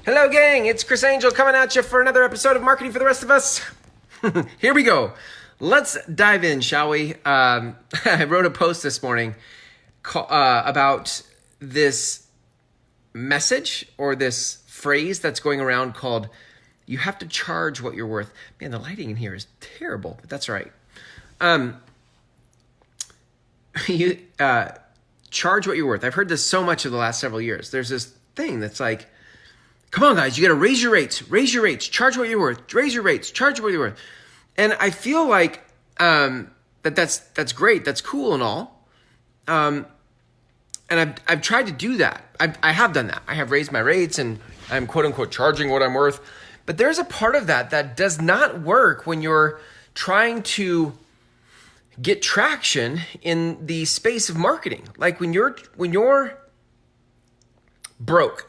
Hello, gang. It's Chris Angel coming at you for another episode of Marketing for the Rest of Us. Here we go. Let's dive in, shall we? I wrote a post this morning about this message or this phrase that's going around called, you have to charge what you're worth. Man, the lighting in here is terrible, but that's all right. You charge what you're worth. I've heard this so much in the last several years. There's this thing that's like, come on, guys, you got to raise your rates, charge what you're worth, raise your rates, charge what you're worth. And I feel like that's great, that's cool and all. And I've tried to do that. I have done that. I have raised my rates and I'm quote unquote charging what I'm worth. But there's a part of that does not work when you're trying to get traction in the space of marketing. Like when you're broke,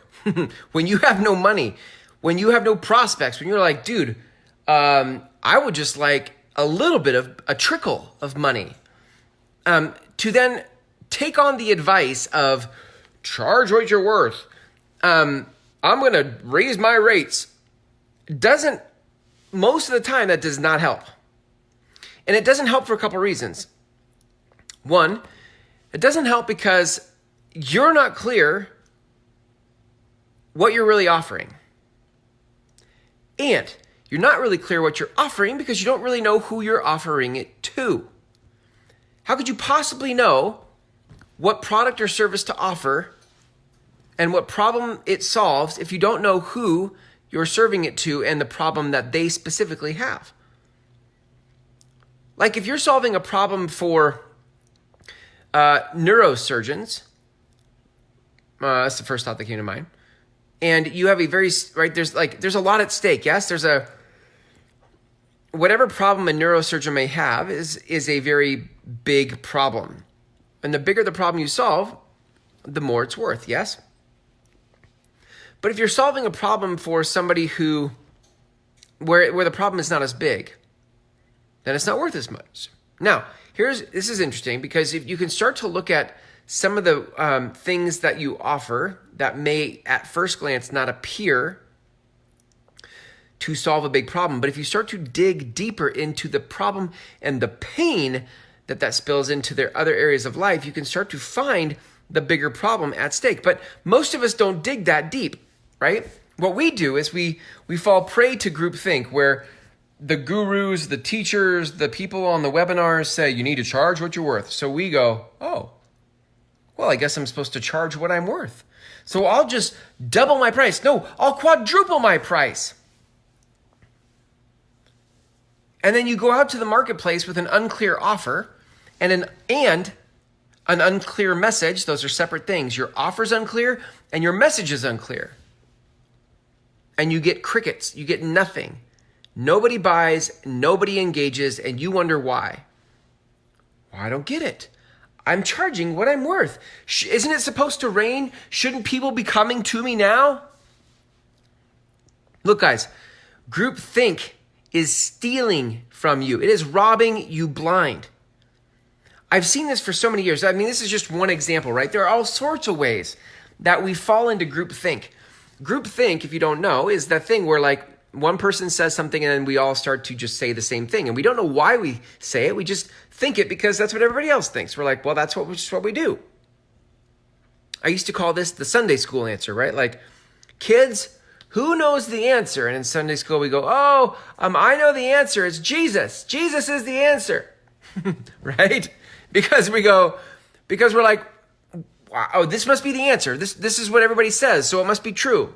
when you have no money, when you have no prospects, when you're like, dude, I would just like a little bit of a trickle of money, to then take on the advice of charge what you're worth. I'm going to raise my rates. Most of the time that does not help. And it doesn't help for a couple reasons. One, it doesn't help because you're not clear what you're really offering. And you're not really clear what you're offering because you don't really know who you're offering it to. How could you possibly know what product or service to offer and what problem it solves if you don't know who you're serving it to and the problem that they specifically have? Like if you're solving a problem for neurosurgeons, that's the first thought that came to mind. And you have there's a lot at stake. Yes, whatever problem a neurosurgeon may have is a very big problem. And the bigger the problem you solve, the more it's worth. Yes. But if you're solving a problem for somebody where the problem is not as big, then it's not worth as much. Now, this is interesting because if you can start to look at some of the things that you offer that may at first glance not appear to solve a big problem. But if you start to dig deeper into the problem and the pain that spills into their other areas of life, you can start to find the bigger problem at stake. But most of us don't dig that deep, right? What we do is we fall prey to groupthink where the gurus, the teachers, the people on the webinars say, you need to charge what you're worth. So we go, oh, well, I guess I'm supposed to charge what I'm worth. So I'll just double my price. No, I'll quadruple my price. And then you go out to the marketplace with an unclear offer and an unclear message. Those are separate things. Your offer's unclear and your message is unclear. And you get crickets. You get nothing. Nobody buys, nobody engages, and you wonder why. Well, I don't get it. I'm charging what I'm worth. Isn't it supposed to rain? Shouldn't people be coming to me now? Look, guys, groupthink is stealing from you. It is robbing you blind. I've seen this for so many years. I mean, this is just one example, right? There are all sorts of ways that we fall into groupthink. Groupthink, if you don't know, is that thing where like one person says something and then we all start to just say the same thing. And we don't know why we say it. We just think it because that's what everybody else thinks. We're like, well, that's what we do. I used to call this the Sunday school answer, right? Like, kids, who knows the answer? And in Sunday school, we go, I know the answer. It's Jesus. Jesus is the answer, right? Because we're like, wow, this must be the answer. This is what everybody says, so it must be true.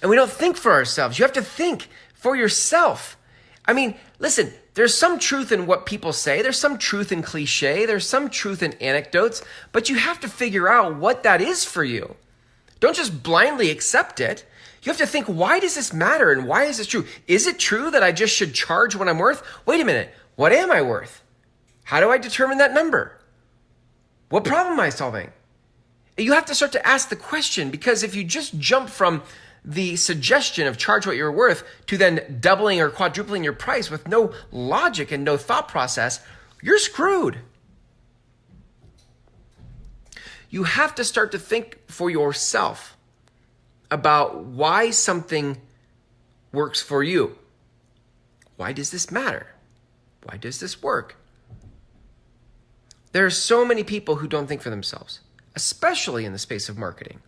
And we don't think for ourselves. You have to think for yourself. I mean, listen, there's some truth in what people say. There's some truth in cliché. There's some truth in anecdotes. But you have to figure out what that is for you. Don't just blindly accept it. You have to think, why does this matter and why is this true? Is it true that I just should charge what I'm worth? Wait a minute. What am I worth? How do I determine that number? What problem am I solving? You have to start to ask the question, because if you just jump from the suggestion of charge what you're worth to then doubling or quadrupling your price with no logic and no thought process, you're screwed. You have to start to think for yourself. about why something works for you. Why does this matter? Why does this work? There are so many people who don't think for themselves, especially in the space of marketing.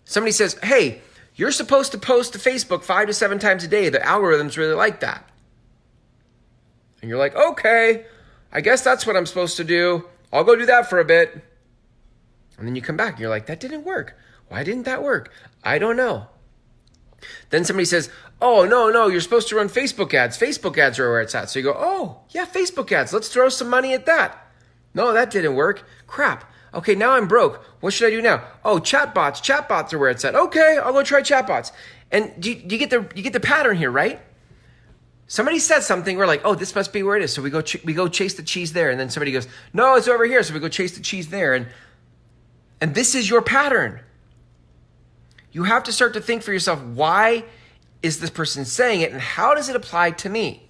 Somebody says, hey, you're supposed to post to Facebook 5 to 7 times a day. The algorithms really like that. And you're like, okay, I guess that's what I'm supposed to do. I'll go do that for a bit. And then you come back and you're like, that didn't work. Why didn't that work? I don't know. Then somebody says, oh, no, you're supposed to run Facebook ads. Facebook ads are where it's at. So you go, oh, yeah, Facebook ads. Let's throw some money at that. No, that didn't work. Crap. Okay, now I'm broke. What should I do now? Oh, chatbots. Chatbots are where it's at. Okay, I'll go try chatbots. And do you get the pattern here, right? Somebody said something. We're like, oh, this must be where it is. So we go chase the cheese there. And then somebody goes, no, it's over here. So we go chase the cheese there. And this is your pattern. You have to start to think for yourself, why is this person saying it and how does it apply to me?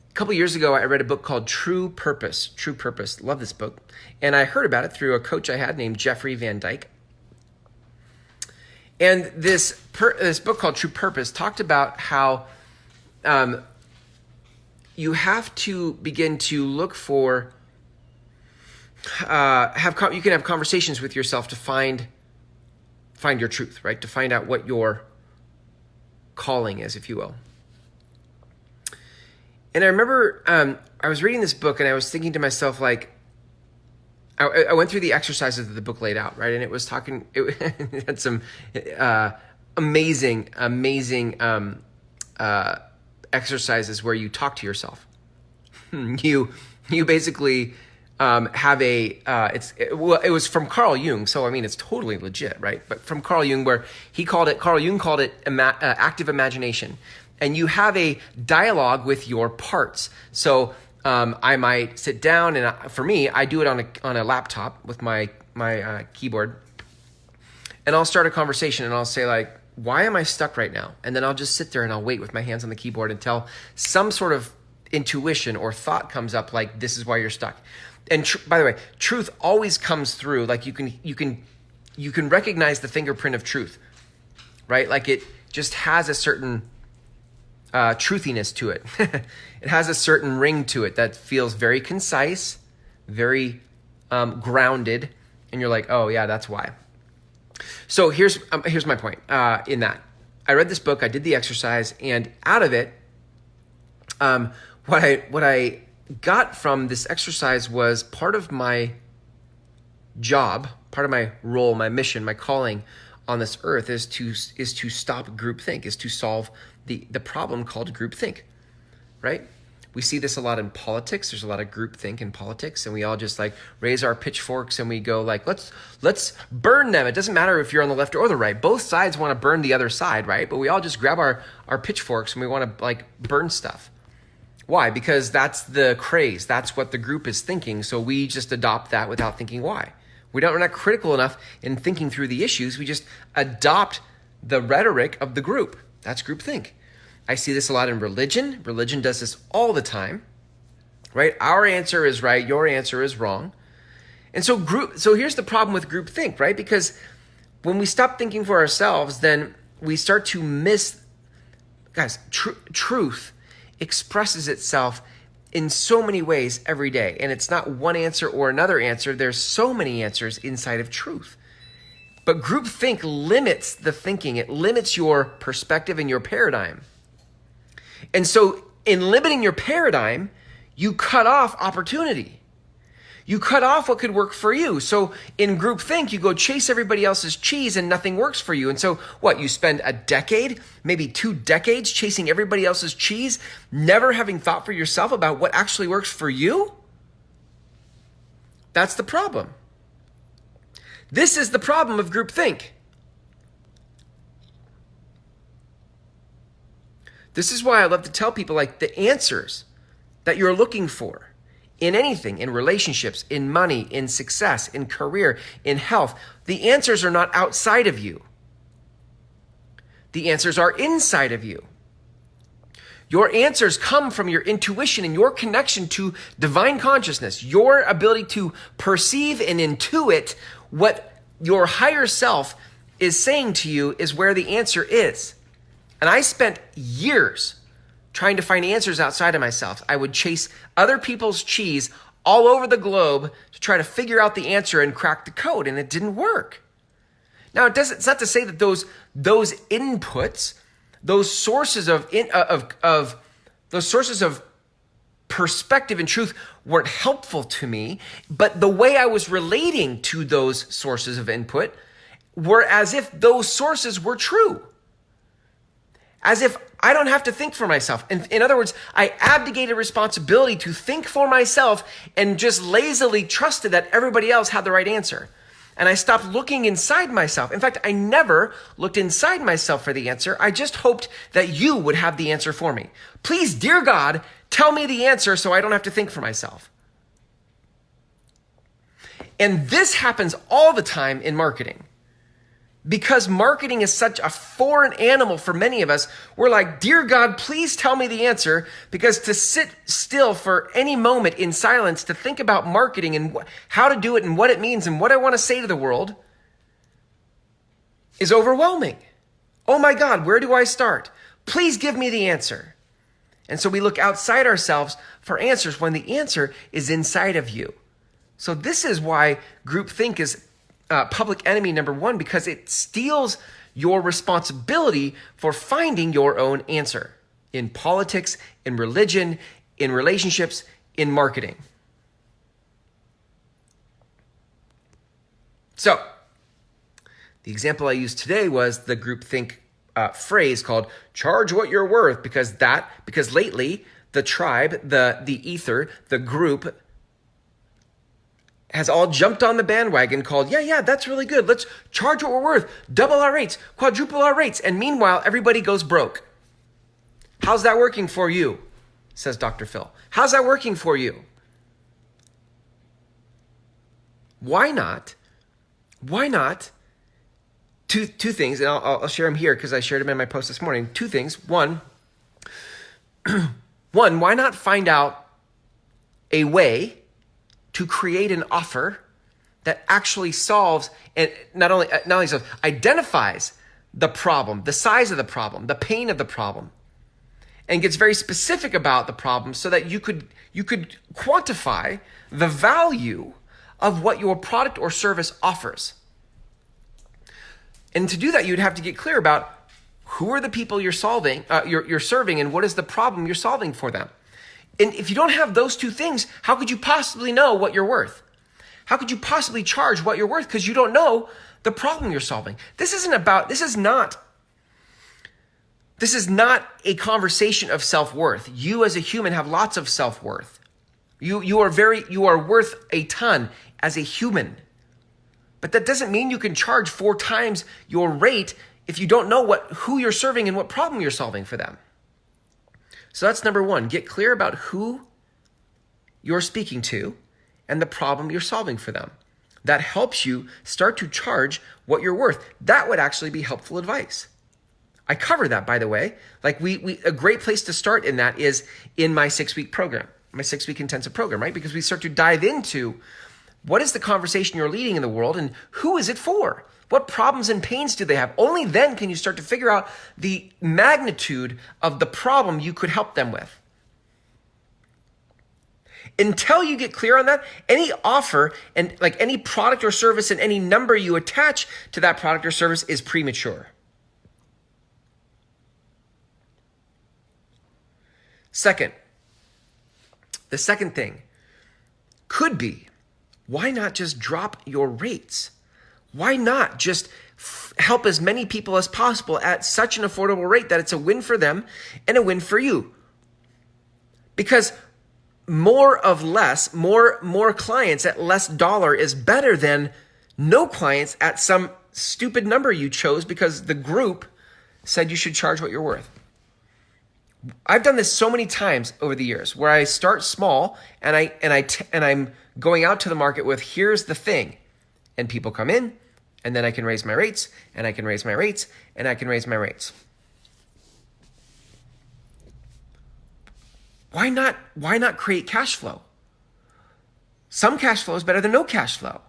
A couple years ago, I read a book called True Purpose. True Purpose. Love this book. And I heard about it through a coach I had named Jeffrey Van Dyke. And this book called True Purpose talked about how you have to begin to look for, you can have conversations with yourself to find your truth, right? To find out what your calling is, if you will. And I remember I was reading this book and I was thinking to myself, like, I went through the exercises that the book laid out, right? And it had some amazing exercises where you talk to yourself. You basically have it was from Carl Jung, so I mean it's totally legit, right? But from Carl Jung, where Carl Jung called it active imagination, and you have a dialogue with your parts. So I might sit down, and for me, I do it on a laptop with my keyboard, and I'll start a conversation, and I'll say like, why am I stuck right now? And then I'll just sit there and I'll wait with my hands on the keyboard until some sort of intuition or thought comes up, like this is why you're stuck. And by the way, truth always comes through. Like you can recognize the fingerprint of truth, right? Like it just has a certain truthiness to it. It has a certain ring to it that feels very concise, very grounded, and you're like, oh yeah, that's why. So here's my point in that. I read this book, I did the exercise, and out of it, what I got from this exercise was part of my job, part of my role, my mission, my calling on this earth is to stop groupthink, is to solve the problem called groupthink, right? We see this a lot in politics. There's a lot of groupthink in politics, and we all just like raise our pitchforks and we go like, let's burn them. It doesn't matter if you're on the left or the right. Both sides want to burn the other side, right? But we all just grab our pitchforks and we want to like burn stuff. Why? Because that's the craze. That's what the group is thinking. So we just adopt that without thinking why. We're not critical enough in thinking through the issues. We just adopt the rhetoric of the group. That's groupthink. I see this a lot in religion. Religion does this all the time, right? Our answer is right. Your answer is wrong. And so here's the problem with groupthink, right? Because when we stop thinking for ourselves, then we start to miss, guys, truth expresses itself in so many ways every day. And it's not one answer or another answer. There's so many answers inside of truth. But groupthink limits the thinking. It limits your perspective and your paradigm. And so in limiting your paradigm, you cut off opportunity. You cut off what could work for you. So in groupthink, you go chase everybody else's cheese and nothing works for you. And so what? You spend a decade, maybe 2 decades chasing everybody else's cheese, never having thought for yourself about what actually works for you? That's the problem. This is the problem of groupthink. This is why I love to tell people like the answers that you're looking for in anything, in relationships, in money, in success, in career, in health, the answers are not outside of you. The answers are inside of you. Your answers come from your intuition and your connection to divine consciousness, your ability to perceive and intuit what your higher self is saying to you is where the answer is. And I spent years trying to find answers outside of myself. I would chase other people's cheese all over the globe to try to figure out the answer and crack the code, and it didn't work. Now, it's not to say that those inputs, those sources of perspective and truth weren't helpful to me, but the way I was relating to those sources of input were as if those sources were true. As if I don't have to think for myself. In other words, I abdicated responsibility to think for myself and just lazily trusted that everybody else had the right answer. And I stopped looking inside myself. In fact, I never looked inside myself for the answer. I just hoped that you would have the answer for me. Please, dear God, tell me the answer so I don't have to think for myself. And this happens all the time in marketing. Because marketing is such a foreign animal for many of us, we're like, dear God, please tell me the answer, because to sit still for any moment in silence to think about marketing and how to do it and what it means and what I want to say to the world is overwhelming. Oh my God, where do I start? Please give me the answer. And so we look outside ourselves for answers when the answer is inside of you. So this is why groupthink is public enemy number one, because it steals your responsibility for finding your own answer in politics, in religion, in relationships, in marketing. So the example I used today was the groupthink phrase called charge what you're worth, because lately the tribe, the ether, the group has all jumped on the bandwagon called, yeah, that's really good. Let's charge what we're worth, double our rates, quadruple our rates. And meanwhile, everybody goes broke. How's that working for you? Says Dr. Phil. How's that working for you? Why not? Two things, and I'll share them here because I shared them in my post this morning. Two things. One, why not find out a way to create an offer that actually solves, and not only solves, identifies the problem, the size of the problem, the pain of the problem, and gets very specific about the problem so that you could quantify the value of what your product or service offers. And to do that, you'd have to get clear about who are the people you're serving, and what is the problem you're solving for them. And if you don't have those two things, how could you possibly know what you're worth? How could you possibly charge what you're worth? Because you don't know the problem you're solving. This is not a conversation of self-worth. You as a human have lots of self-worth. You are worth a ton as a human. But that doesn't mean you can charge 4 times your rate if you don't know who you're serving and what problem you're solving for them. So that's number one. Get clear about who you're speaking to and the problem you're solving for them. That helps you start to charge what you're worth. That would actually be helpful advice. I cover that, by the way. Like a great place to start in that is in my 6-week program, my 6-week intensive program, right? Because we start to dive into what is the conversation you're leading in the world and who is it for? What problems and pains do they have? Only then can you start to figure out the magnitude of the problem you could help them with. Until you get clear on that, any offer and like any product or service and any number you attach to that product or service is premature. The second thing could be, why not just drop your rates? Why not just help as many people as possible at such an affordable rate that it's a win for them and a win for you? Because more of less, more clients at less dollar is better than no clients at some stupid number you chose because the group said you should charge what you're worth. I've done this so many times over the years where I start small and I'm going out to the market with, here's the thing. And people come in, and then I can raise my rates, and I can raise my rates, and I can raise my rates. Why not create cash flow? Some cash flow is better than no cash flow.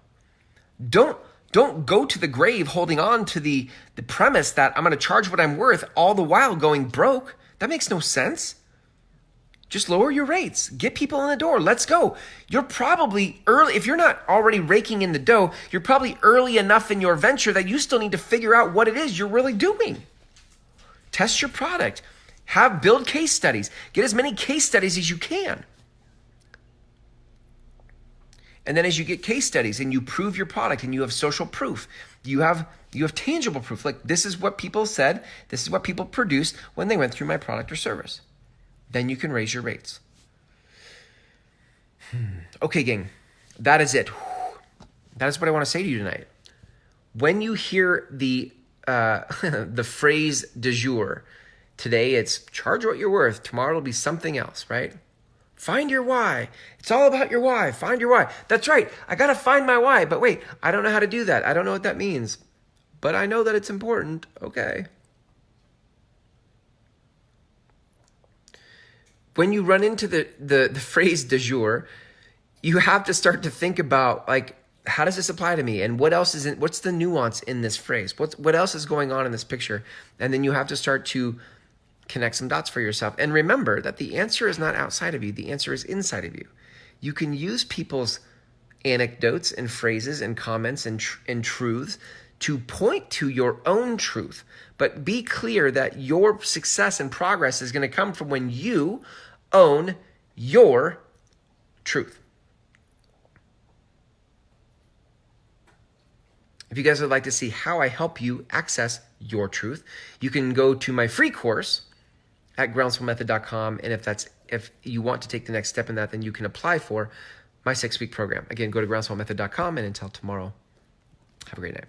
Don't go to the grave holding on to the premise that I'm going to charge what I'm worth all the while going broke. That makes no sense. Just lower your rates. Get people in the door. Let's go. You're probably early. If you're not already raking in the dough, you're probably early enough in your venture that you still need to figure out what it is you're really doing. Test your product. Build case studies. Get as many case studies as you can. And then as you get case studies and you prove your product and you have social proof, you have tangible proof. Like, this is what people said, this is what people produced when they went through my product or service. Then you can raise your rates. Okay, gang, that is it. That is what I want to say to you tonight. When you hear the the phrase du jour, today it's charge what you're worth. Tomorrow it'll be something else, right? Find your why. It's all about your why. Find your why. That's right. I got to find my why. But wait, I don't know how to do that. I don't know what that means. But I know that it's important. Okay. When you run into the phrase du jour, you have to start to think about, like, how does this apply to me? And what else is what's the nuance in this phrase? What else is going on in this picture? And then you have to start to connect some dots for yourself. And remember that the answer is not outside of you. The answer is inside of you. You can use people's anecdotes and phrases and comments and truths to point to your own truth. But be clear that your success and progress is going to come from when you own your truth. If you guys would like to see how I help you access your truth, you can go to my free course at groundswellmethod.com. And if you want to take the next step in that, then you can apply for my 6-week program. Again, go to groundswellmethod.com, and until tomorrow, have a great night.